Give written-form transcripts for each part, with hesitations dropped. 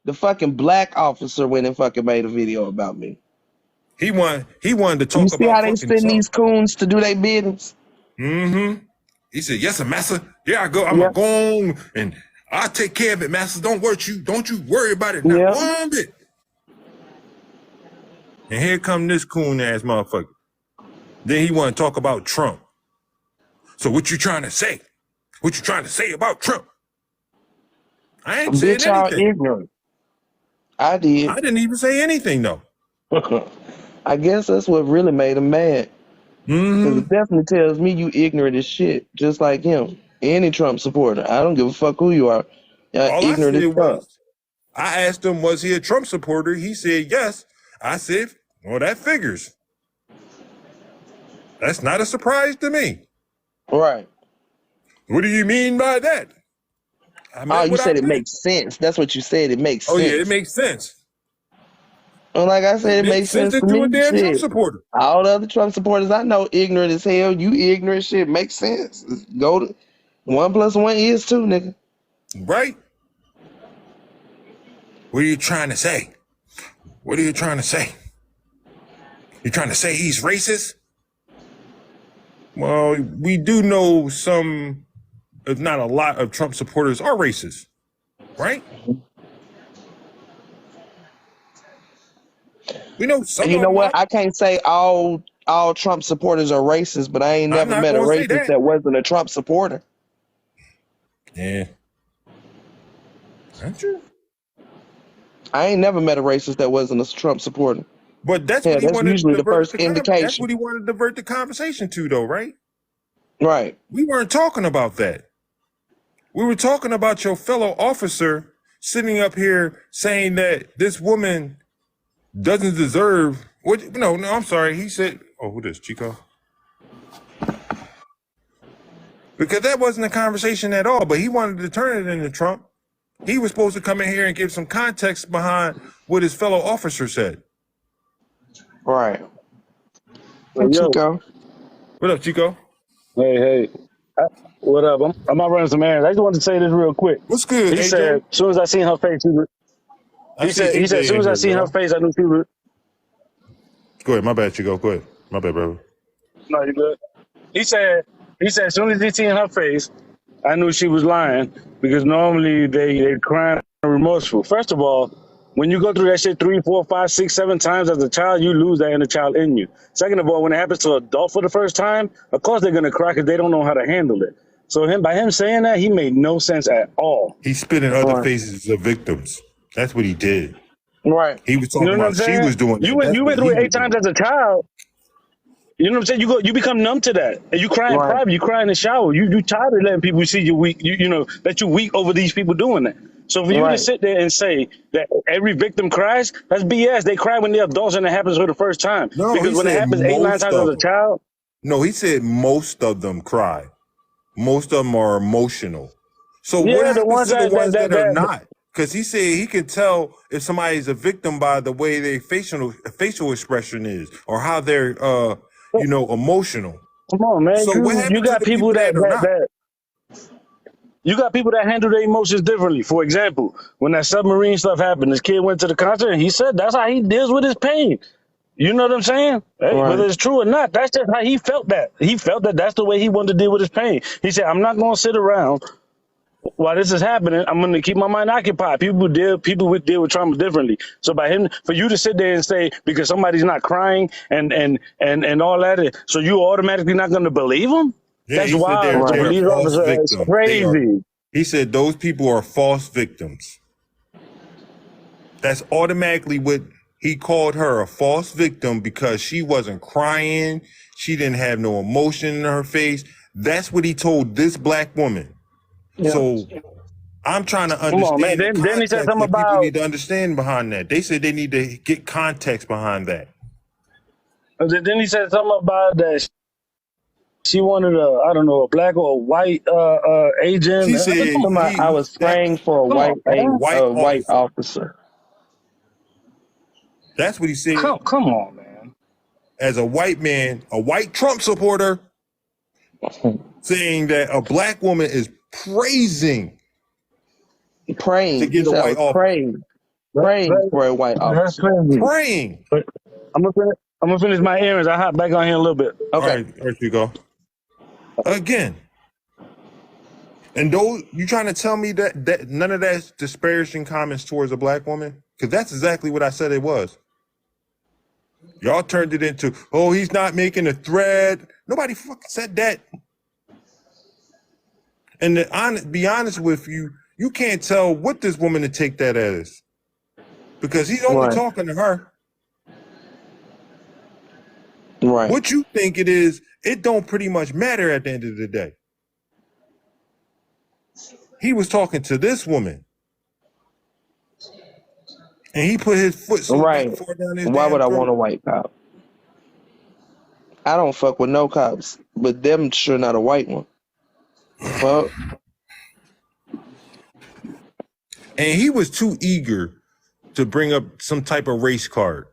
The fucking black officer went and fucking made a video about me. He wanted to You talk see about how they fucking send Trump. these coons to do their business? Mm-hmm. He said, "Yes, sir, massa. Yeah, I go. I'm Yeah, gonna go on and I'll take care of it, massa. Don't you worry about it, not yeah. one bit." And here come this coon ass motherfucker. Then he want to talk about Trump. So what you trying to say? What you trying to say about Trump? I ain't saying Bitch, y'all anything. ignorant. I did. I didn't even say anything though. I guess that's what really made him mad. Because it Mm-hmm. definitely tells me you ignorant as shit, just like him. Any Trump supporter. I don't give a fuck who you are. Y'all All I ignorant as said fuck. was, I asked him, was he a Trump supporter? He said yes. I said, well, that figures. That's not a surprise to me. Right. What do you mean by that? I Oh, meant you what I said it meant. makes sense. That's what you said. It makes Oh yeah, it sense. makes sense. And like I It said, it makes makes sense sense to to do a me. damn Trump Shit. supporter. All the other Trump supporters I know ignorant as hell. You ignorant shit. Makes sense. Go to 1+1 is 2, nigga. Right? What are you trying to say? What are you trying to say? You trying to say he's racist? Well, we do know some, if not a lot, of Trump supporters are racist, right? We know And some you of know them what? are. I can't say all Trump supporters are racist, but I ain't I'm never not met a going to say racist that. that wasn't a Trump supporter. Yeah. That's true. I ain't never met a racist that wasn't a Trump supporter. But that's Hell, what he that's wanted to usually the divert first the that's indication. what he wanted to divert the conversation to, though, right? Right. We weren't talking about that. We were talking about your fellow officer sitting up here saying that this woman doesn't deserve what. No, I'm sorry. He said, "Oh, who this Chico?" Because that wasn't a conversation at all. But he wanted to turn it into Trump. He was supposed to come in here and give some context behind what his fellow officer said. Right. Hey, Hey, yo, Chico. What up, Chico? hey, what up? I'm not running some errands. I just wanted to say this real quick. What's good, He said, AJ? as soon as I seen her face, I see he said, as AJ soon in as I here, seen her y'all. face, I knew she was. Go ahead. My bad, Chico. Go ahead. My bad, brother. No, you good. He said, as soon as he seen her face, I knew she was lying because normally they crying and remorseful. First of all, when you go through that shit 3, 4, 5, 6, 7 times as a child, you lose that inner child in you. Second of all, when it happens to an adult for the first time, of course they're gonna cry because they don't know how to handle it. So by him saying that, he made no sense at all. He spit in other Right. faces of victims. That's what he did. Right. He was You talking know what I'm about she saying? was doing that. That's You what went through he it was 8 times doing. as a child. You know what I'm saying? You become numb to that, and you cry in Right. private. You cry in the shower. You tired of letting people see you weak. You know that you weak over these people doing that. So for you to Right. sit there and say that every victim cries, that's BS. They cry when they're adults and it happens for the first time. No, Because he when it said happens 8, 9 most times as of a them. child, No, he said most of them cry. Most of them are emotional. So what yeah, the happens ones to the ones that are that not? Because he said he can tell if somebody's a victim by the way their facial expression is or how they're emotional. come on, man. So what You happened to got the people people that are not? you got people that handle their emotions differently. For example, when that submarine stuff happened, this kid went to the concert and he said that's how he deals with his pain. You know what I'm saying? Hey, Right. whether it's true or not, that's just how he felt that. He felt that that's the way he wanted to deal with his pain. He said, I'm not going to sit around while this is happening. I'm going to keep my mind occupied. People would deal with trauma differently. So for you to sit there and say, because somebody's not crying and all that, so you automatically not going to believe them? Yeah, That's he said wild as a Right. they're police false officer. It's victims. They are. crazy. He said those people are false victims. That's automatically what he called her, a false victim, because she wasn't crying. She didn't have no emotion in her face. That's what he told this black woman. Yeah. So I'm trying to Come on, man. understand the Then he said context something that people about, need to understand behind that. They said they need to get context behind that. that she wanted I don't know, a black or a white agent. She said Come on, man. I was praying for Come on, a man. white a white officer. officer. That's what he said. Come on, man. As a white man, a white Trump supporter, saying that a black woman is praising to Praying. He get a said I white was officer. praying. praying for a white That's officer. crazy. Praying. But I'm gonna finish my errands. I'll hop back on here in a little bit. All Okay. right, there you go. Again. And those you trying to tell me that none of that's disparaging comments towards a black woman? Because that's exactly what I said it was. Y'all turned it into, oh, he's not making a threat. Nobody fucking said that. And to be honest with you, you can't tell what this woman to take that as. Because he's only Right. talking to her. Right. What you think it is, it don't pretty much matter at the end of the day. He was talking to this woman. And he put his foot so Right. far down his Why damn would I throat. want a white cop? I don't fuck with no cops, but them sure not a white one. Well, And he was too eager to bring up some type of race card.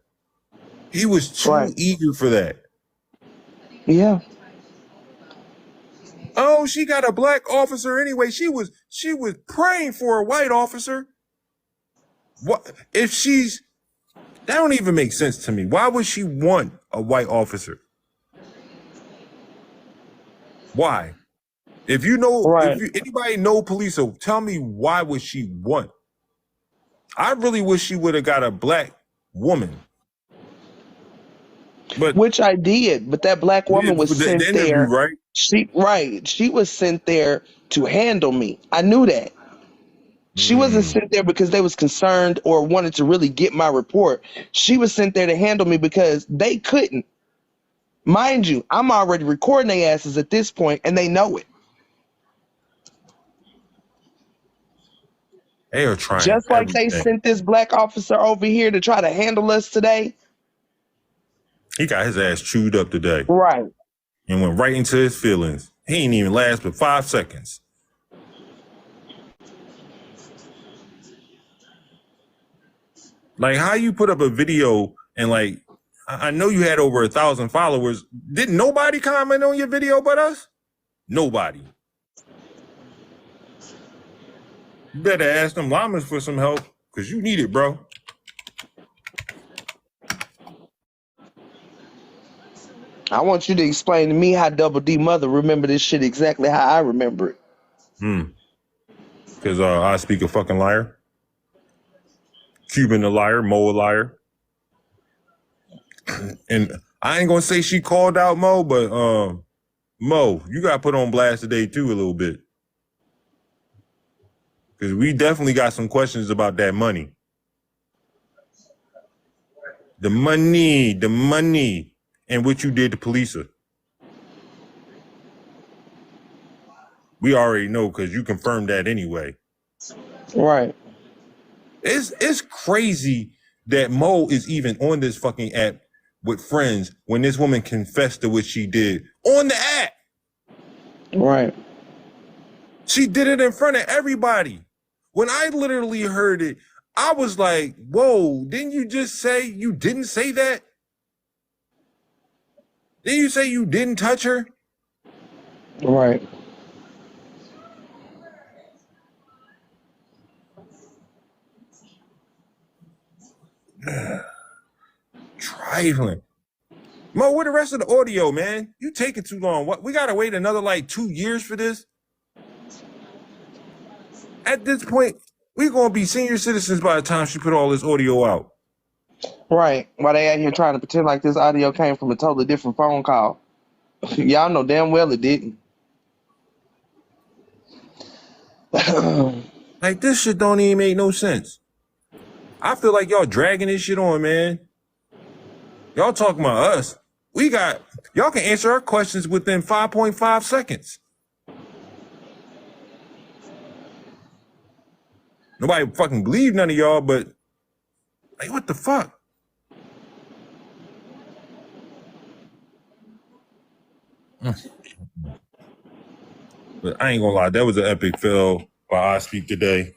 He was too Right. eager for that. yeah. Oh, she got a black officer anyway. She was praying for a white officer. What if she's that don't even make sense to me. Why would she want a white officer? Why? If you know, Right. anybody know police, so tell me why would she want? I really wish she would have got a black woman. But Which I did, but that black woman was the sent interview, there. right? She was sent there to handle me. I knew that. She wasn't sent there because they was concerned or wanted to really get my report. She was sent there to handle me because they couldn't. Mind you, I'm already recording their asses at this point, and they know it. They are trying Just like they everything. sent this black officer over here to try to handle us today. He got his ass chewed up today Right. and went right into his feelings. He ain't even last but 5 seconds. Like, how you put up a video and like, I know you had over 1,000 followers. Didn't nobody comment on your video but us? Nobody. You better ask them llamas for some help because you need it, bro. I want you to explain to me how Double D Mother remember this shit exactly how I remember it. Because I speak a fucking liar. Cuban a liar, Mo a liar. And I ain't gonna say she called out Mo, but Mo, you got put on blast today too a little bit. Because we definitely got some questions about that money. The money, and what you did to Polisa. We already know because you confirmed that anyway. Right. It's crazy that Mo is even on this fucking app with friends when this woman confessed to what she did on the app. Right. She did it in front of everybody. When I literally heard it, I was like, whoa, didn't you just say you didn't say that? Didn't you say you didn't touch her? Right. Trifling. Mo, where the rest of the audio, man? You taking too long. What? We gotta wait another like 2 years for this? At this point, we're gonna be senior citizens by the time she put all this audio out. Right. While they out here trying to pretend like this audio came from a totally different phone call. Y'all know damn well it didn't. Like, this shit don't even make no sense. I feel like y'all dragging this shit on, man. Y'all talking about us. Y'all can answer our questions within 5.5 seconds. Nobody fucking believe none of y'all, but like, what the fuck? But I ain't gonna lie, that was an epic fail by I Speak today.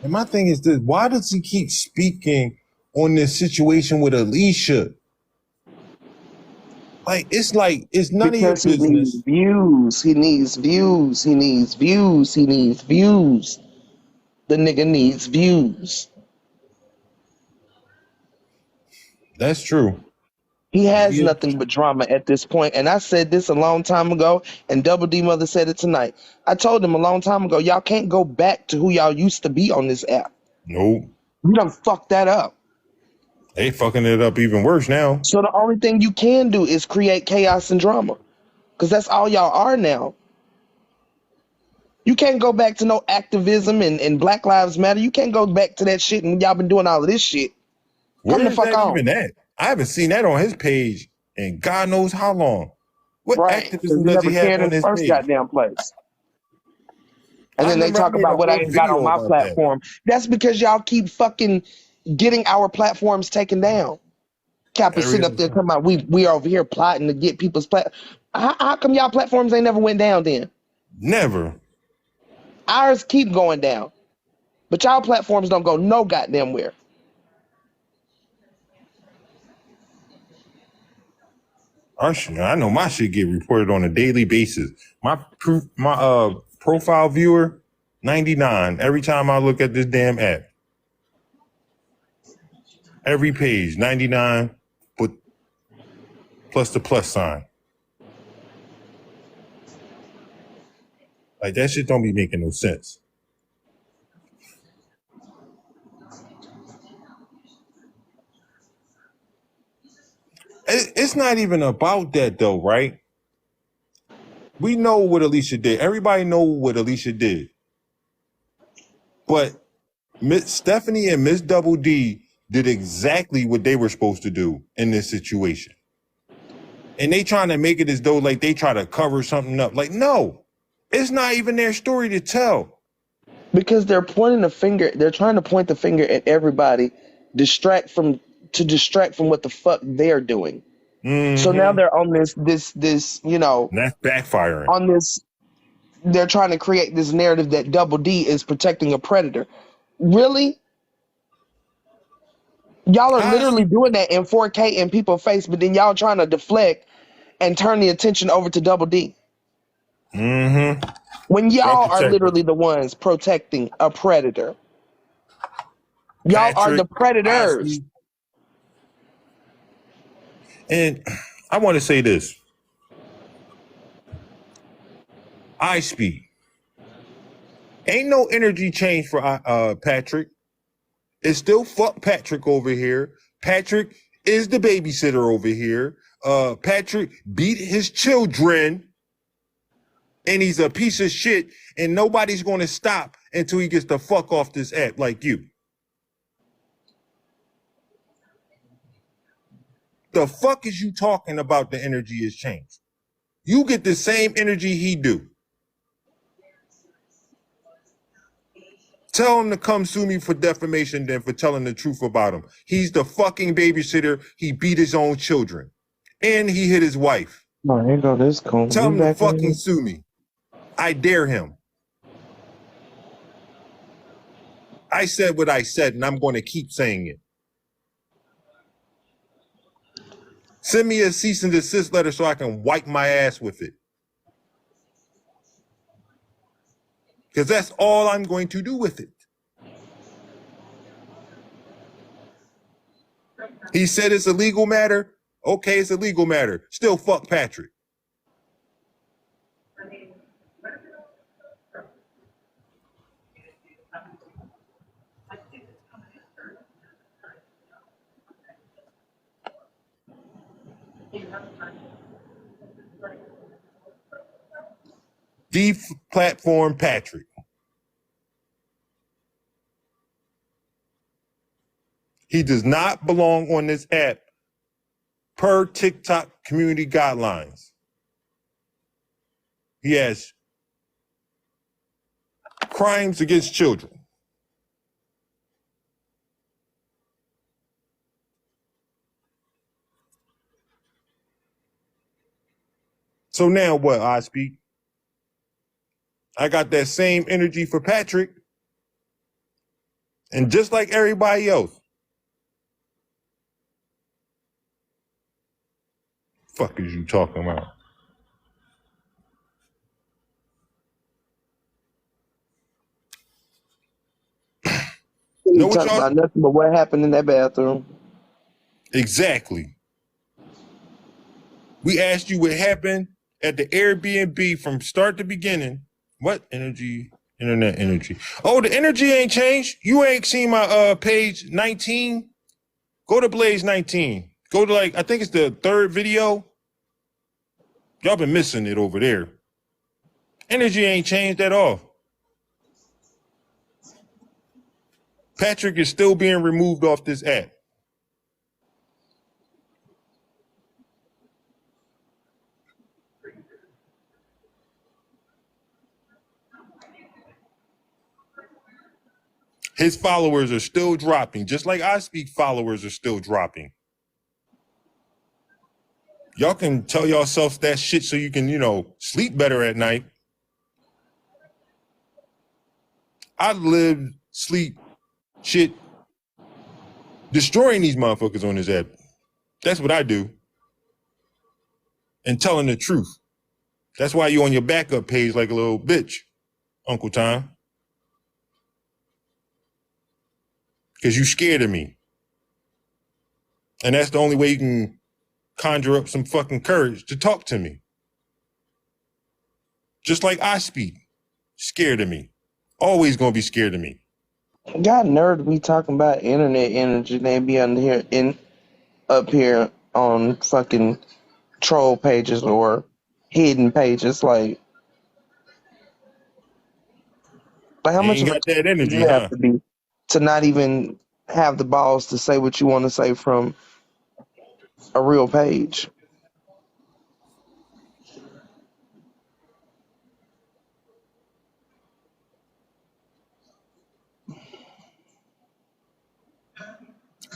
And my thing is this, why does he keep speaking on this situation with Alicia? Like, it's none Because of he your needs business. views. He needs views. He needs views. He needs views. The nigga needs views. That's true. He has He nothing but drama at this point. And I said this a long time ago, and Double D Mother said it tonight. I told him a long time ago, y'all can't go back to who y'all used to be on this app. Nope. You done fucked that up. They fucking it up even worse now. So the only thing you can do is create chaos and drama. Because that's all y'all are now. You can't go back to no activism and Black Lives Matter. You can't go back to that shit and y'all been doing all of this shit. Come Where the is fuck that on. even at? I haven't seen that on his page in God knows how long. What Right. Because activism you does never he have cared in on the his first page? goddamn place. And I then they remember I talk made a about what I whole ain't got on video my about that. platform. That's because y'all keep fucking getting our platforms taken down. Cap is Every sitting other up there time. talking about we are over here plotting to get people's how come y'all platforms ain't never went down then? Never. Ours keep going down. But y'all platforms don't go no goddamn where. I know my shit get reported on a daily basis. My profile viewer, 99. Every time I look at this damn app. Every page, 99, but plus the plus sign. Like that shit don't be making no sense. It's not even about that though, right? We know what Alicia did. Everybody know what Alicia did. But Miss Stephanie and Miss Double D did exactly what they were supposed to do in this situation. And they trying to make it as though like they try to cover something up. Like, no, it's not even their story to tell. Because they're pointing the finger, they're trying to point the finger at everybody, distract from what the fuck they're doing. So now they're on this, you know, And that's backfiring. on this, they're trying to create this narrative that Double D is protecting a predator. Really? Y'all are literally Honestly, doing that in 4K in people's face, but then y'all trying to deflect and turn the attention over to Double D. When I'm y'all are protected. literally the ones protecting a predator. Y'all are the Patrick, predators. Osby. And I want to say this. I speak. Ain't no energy change for Patrick. It's still fuck Patrick over here. Patrick is the babysitter over here. Patrick beat his children and he's a piece of shit and nobody's going to stop until he gets the fuck off this app like you. The fuck is you talking about the energy has changed? You get the same energy he do. Tell him to come sue me for defamation than for telling the truth about him. He's the fucking babysitter. He beat his own children. And he hit his wife. Oh, here go this coon. Tell You him to back fucking in? sue me. I dare him. I said what I said, and I'm going to keep saying it. Send me a cease and desist letter so I can wipe my ass with it. Because that's all I'm going to do with it. He said it's a legal matter. Okay, it's a legal matter. Still fuck Patrick. Deplatform Patrick. He does not belong on this app per TikTok community guidelines. He has crimes against children. So now what, I speak? I got that same energy for Patrick. And just like everybody else, fuck is you talking about? You Know ain't what talking y'all? about nothing but what happened in that bathroom. Exactly. We asked you what happened at the Airbnb from start to beginning. What energy? Internet energy. Oh, the energy ain't changed. You ain't seen my page 19. Go to Blaze 19. Go to I think it's the third video. Y'all been missing it over there. Energy ain't changed at all. Patrick is still being removed off this app. His followers are still dropping, just like I Speak followers are still dropping. Y'all can tell yourselves that shit so you can, sleep better at night. I live, sleep, shit, destroying these motherfuckers on this app. That's what I do. And telling the truth. That's why you on your backup page like a little bitch, Uncle Tom. Because you scared of me. And that's the only way you can conjure up some fucking courage to talk to me. Just like I Speak, scared of me. Always gonna be scared of me. God nerd be talking about internet energy. They be up here on fucking troll pages or hidden pages. Like how You much ain't of a got that do energy, you have huh? to be to not even have the balls to say what you want to say from a real page?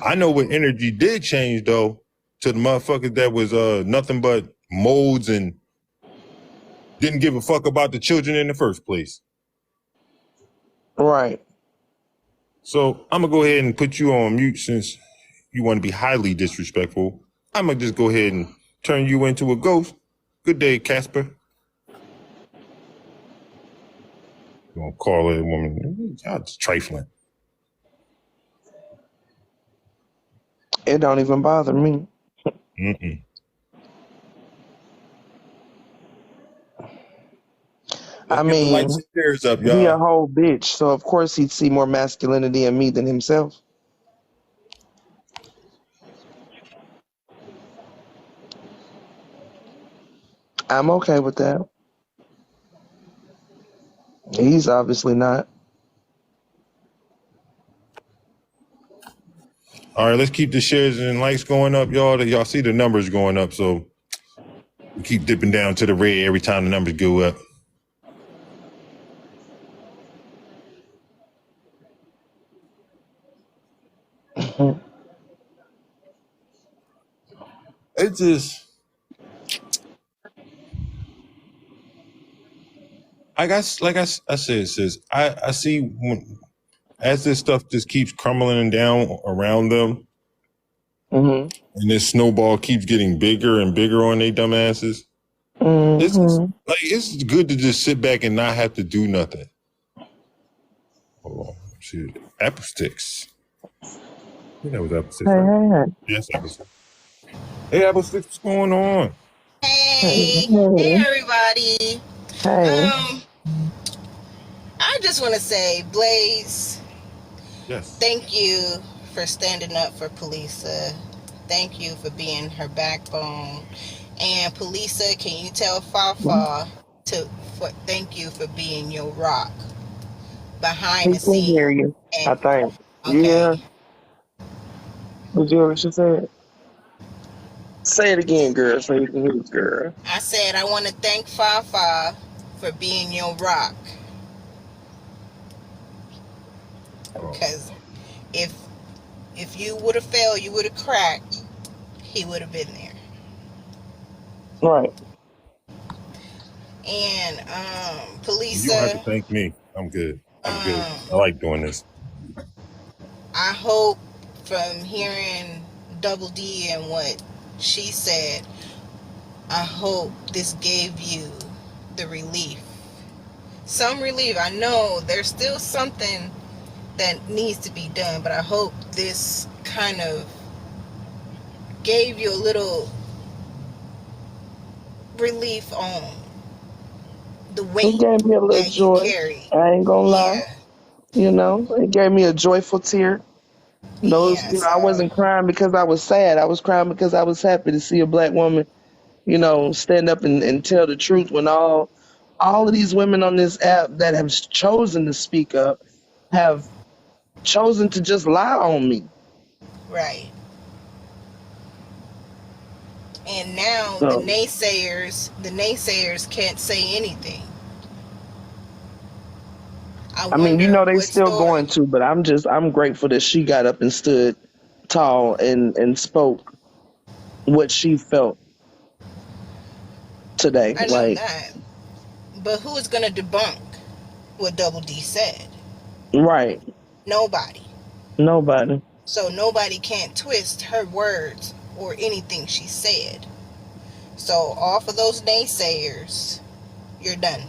I know what energy did change though to the motherfuckers that was nothing but modes and didn't give a fuck about the children in the first place. Right. So I'm gonna go ahead and put you on mute since you want to be highly disrespectful. I'm gonna just go ahead and turn you into a ghost. Good day, Casper. You gonna call it a woman? Y'all just trifling. It don't even bother me. Mm-mm. I Let's get the lights mean, and chairs up, he a y'all. whole bitch, so of course he'd see more masculinity in me than himself. I'm okay with that. He's obviously not. All right, let's keep the shares and likes going up, y'all. Y'all see the numbers going up, so we keep dipping down to the red every time the numbers go up. It just, I said, sis, I see as this stuff just keeps crumbling down around them, Mm-hmm. and this snowball keeps getting bigger and bigger on they dumbasses. It's just, Mm-hmm. it's good to just sit back and not have to do nothing. Hold on, shit, apple sticks. I think that was apple sticks, right? Hey, Yes, apple sticks. Hey, apple sticks, what's going on? hey, Hey, hey hey, everybody. hey. Um, I just want to say, Blaze, Yes. thank you for standing up for Polisa. Thank you for being her backbone. And Polisa, can you tell Fafa thank you for being your rock behind He the can hear scene. you, I And think. okay, Yeah. Did you hear what she said? Say it again, girl, so you can hear it, girl. I said I want to thank Fafa for being your rock, Oh. because if you would have failed, you would have cracked, he would have been there. Right. And You don't have to Polisa, thank me. I'm good. I'm good. I um, like doing this. I hope from hearing Double D and what she said, I hope this gave you the relief. Some relief. I know there's still something that needs to be done, but I hope this kind of gave you a little relief on the It weight gave me a little that you joy. carry. I ain't gonna lie. Yeah, You know, it gave me a joyful tear. Those, yeah. you know, I So wasn't crying because I was sad. I was crying because I was happy to see a black woman, you know, stand up and tell the truth when all of these women on this app that have chosen to speak up have chosen to just lie on me. right. And now So, the naysayers can't say anything. I I mean, you wonder know, they what still story. going to, but I'm grateful that she got up and stood tall and spoke what she felt today. I know Like, that, but who is gonna debunk what Double D said? right. Nobody. Nobody. So nobody can't twist her words or anything she said. So off of those naysayers, you're done.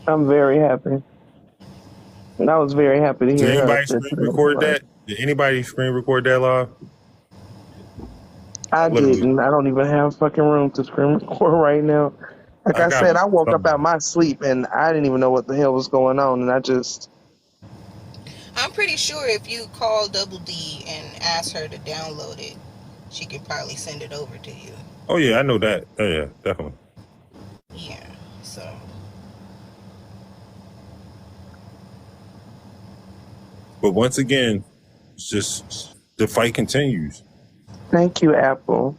I'm very happy. And I was very happy to Did hear her up anybody there screen today. record Like, that? Did anybody screen record that live? I Literally, didn't. I don't even have fucking room to screen record right now. Like I I got said, I woke up some. out my sleep and I didn't even know what the hell was going on. And I just, I'm pretty sure if you call Double D and ask her to download it, she could probably send it over to you. Oh yeah, I know that. Oh, yeah, definitely. Yeah. So But once again, it's just the fight continues. thank you, Apple.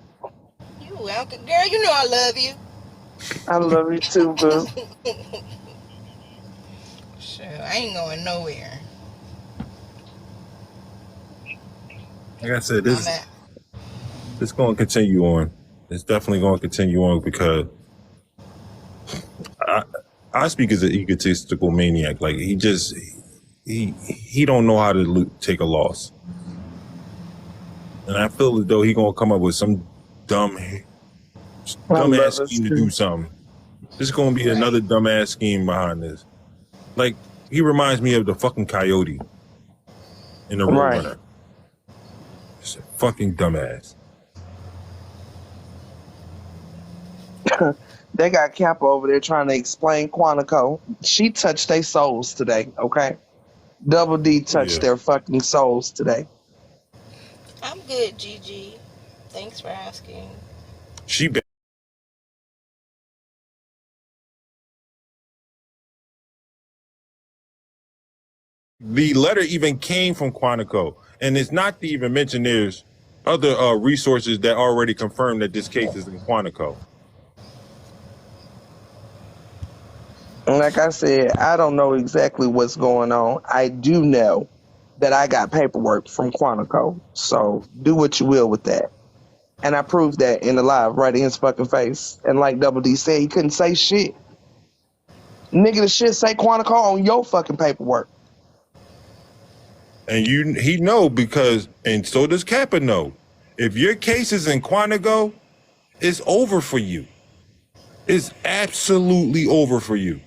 you welcome, girl. You know I love you. I love you too, boo. Sure, I ain't going nowhere. Like I said, I'm at. this going to continue on. It's definitely going to continue on because I speak as an egotistical maniac. Like he don't know how to take a loss, and I feel as though he gonna come up with some dumb I ass love us scheme to too. do something. This is gonna be Right. another dumbass scheme behind this. Like he reminds me of the fucking coyote in the Right. Roadrunner. It's a fucking dumbass. They got Kappa over there trying to explain Quantico. She touched their souls today, okay? Double D touched Yeah. their fucking souls today. I'm good, Gigi. Thanks for asking. She the letter even came from Quantico, and it's not to even mention there's other resources that already confirm that this case is in Quantico. And like I said, I don't know exactly what's going on. I do know that I got paperwork from Quantico. So do what you will with that. And I proved that in the live right in his fucking face. And like Double D said, he couldn't say shit. Nigga, the shit say Quantico on your fucking paperwork. And he know because, and so does Kappa know. If your case is in Quantico, it's over for you. It's absolutely over for you.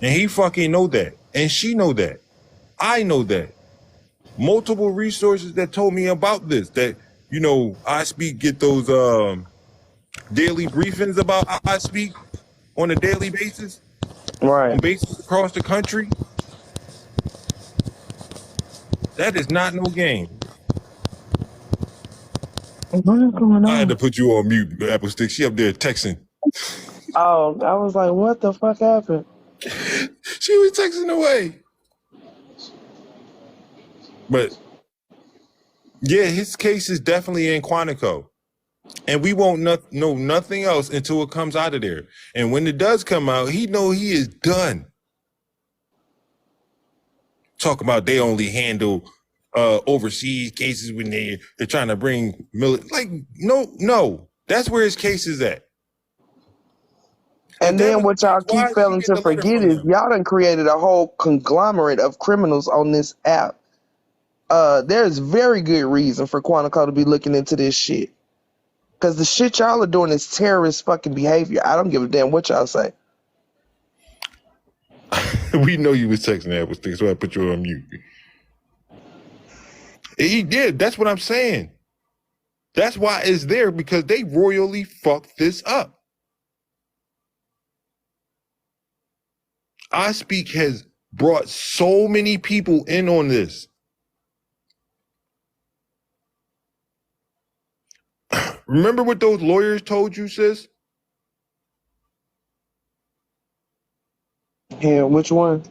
And he fucking know that. And she know that. I know that. Multiple resources that told me about this, that, you know, I Speak get those daily briefings about I Speak on a daily basis, on Right. bases across the country. That is not no game. What is going I had to on? put you on mute, Apple Stick. She up there texting. Oh, I was like, what the fuck happened? She was texting away. But yeah, his case is definitely in Quantico. And we won't know nothing else until it comes out of there. And when it does come out, he know he is done. Talk about they only handle overseas cases when they're trying to bring like no. That's where his case is at. And then what y'all keep failing to forget is y'all done created a whole conglomerate of criminals on this app. There's very good reason for Quantico to be looking into this shit. Because the shit y'all are doing is terrorist fucking behavior. I don't give a damn what y'all say. We know you was texting that with things, so I put you on mute. He did. That's what I'm saying. That's why it's there, because they royally fucked this up. I Speak has brought so many people in on this. Remember what those lawyers told you, sis? Yeah, which one?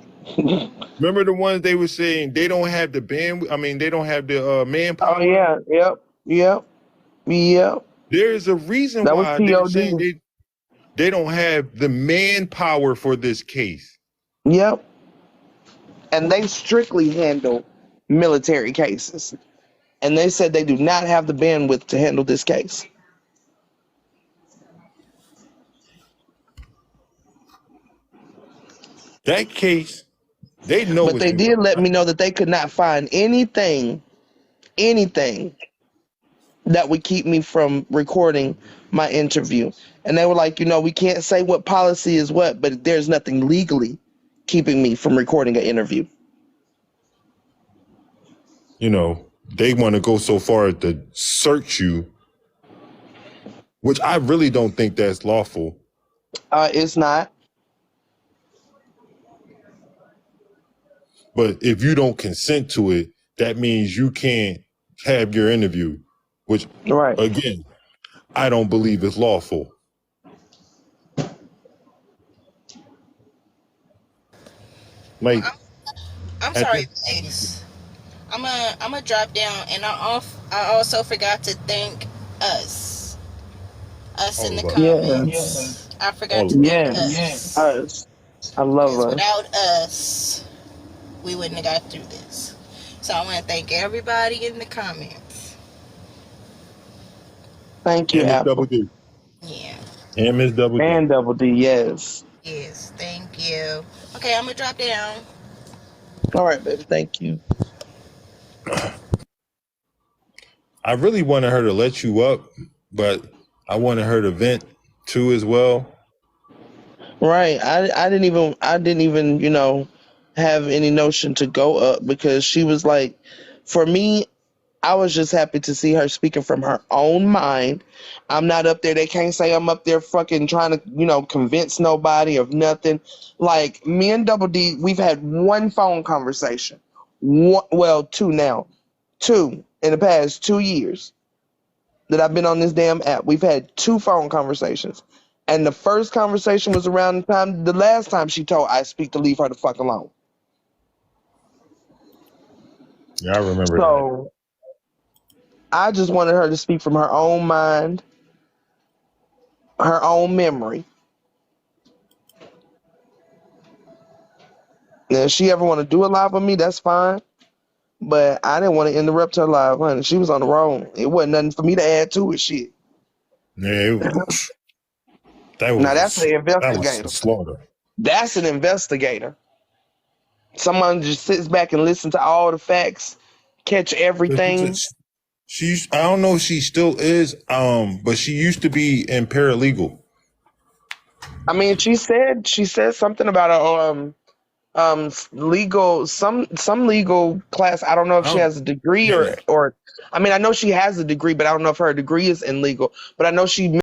Remember the ones they were saying they don't have the bandwidth? I mean, they don't have the manpower. Oh yeah, yep. There's a reason That was why they're POD. saying they don't have the manpower for this case. Yep. And they strictly handle military cases. And they said they do not have the bandwidth to handle this case. That case, they know. But they did let me know that they could not find anything that would keep me from recording my interview. And they were like, we can't say what policy is what, but there's nothing legally keeping me from recording an interview. They want to go so far as to search you, which I really don't think that's lawful. It's not. But if you don't consent to it, that means you can't have your interview, which, right, again, I don't believe is lawful. Like, I'm sorry, Ace. I'm a drop down, and I also forgot to thank us in the comments. Yes. I forgot to thank us. I love us. Without us, we wouldn't have got through this. So I want to thank everybody in the comments. Thank you, Apple. Double D. Yeah. And Miss Double D. And Double D, yes. Yes, thank you. Okay, I'm gonna drop down. All right, baby, thank you. I really wanted her to let you up, but I wanted her to vent too as well. Right. I didn't even, have any notion to go up, because she was like, for me, I was just happy to see her speaking from her own mind. I'm not up there. They can't say I'm up there fucking trying to, convince nobody of nothing. Like, me and Double D, we've had one phone conversation. Two now. Two in the past 2 years that I've been on this damn app. We've had 2 phone conversations. And the first conversation was around the last time she told I Speak to leave her the fuck alone. Yeah, I remember So I just wanted her to speak from her own mind, her own memory. Now, if she ever want to do a live with me, that's fine. But I didn't want to interrupt her live, honey. She was on the road. It wasn't nothing for me to add to it, shit. Yeah, now that's an investigator. That was slaughter. That's an investigator. Someone just sits back and listens to all the facts, catch everything. I don't know if she still is, but she used to be in paralegal. I mean, she said something about a legal some legal class. I don't know if she has a degree or I mean, I know she has a degree, but I don't know if her degree is in legal. But I know she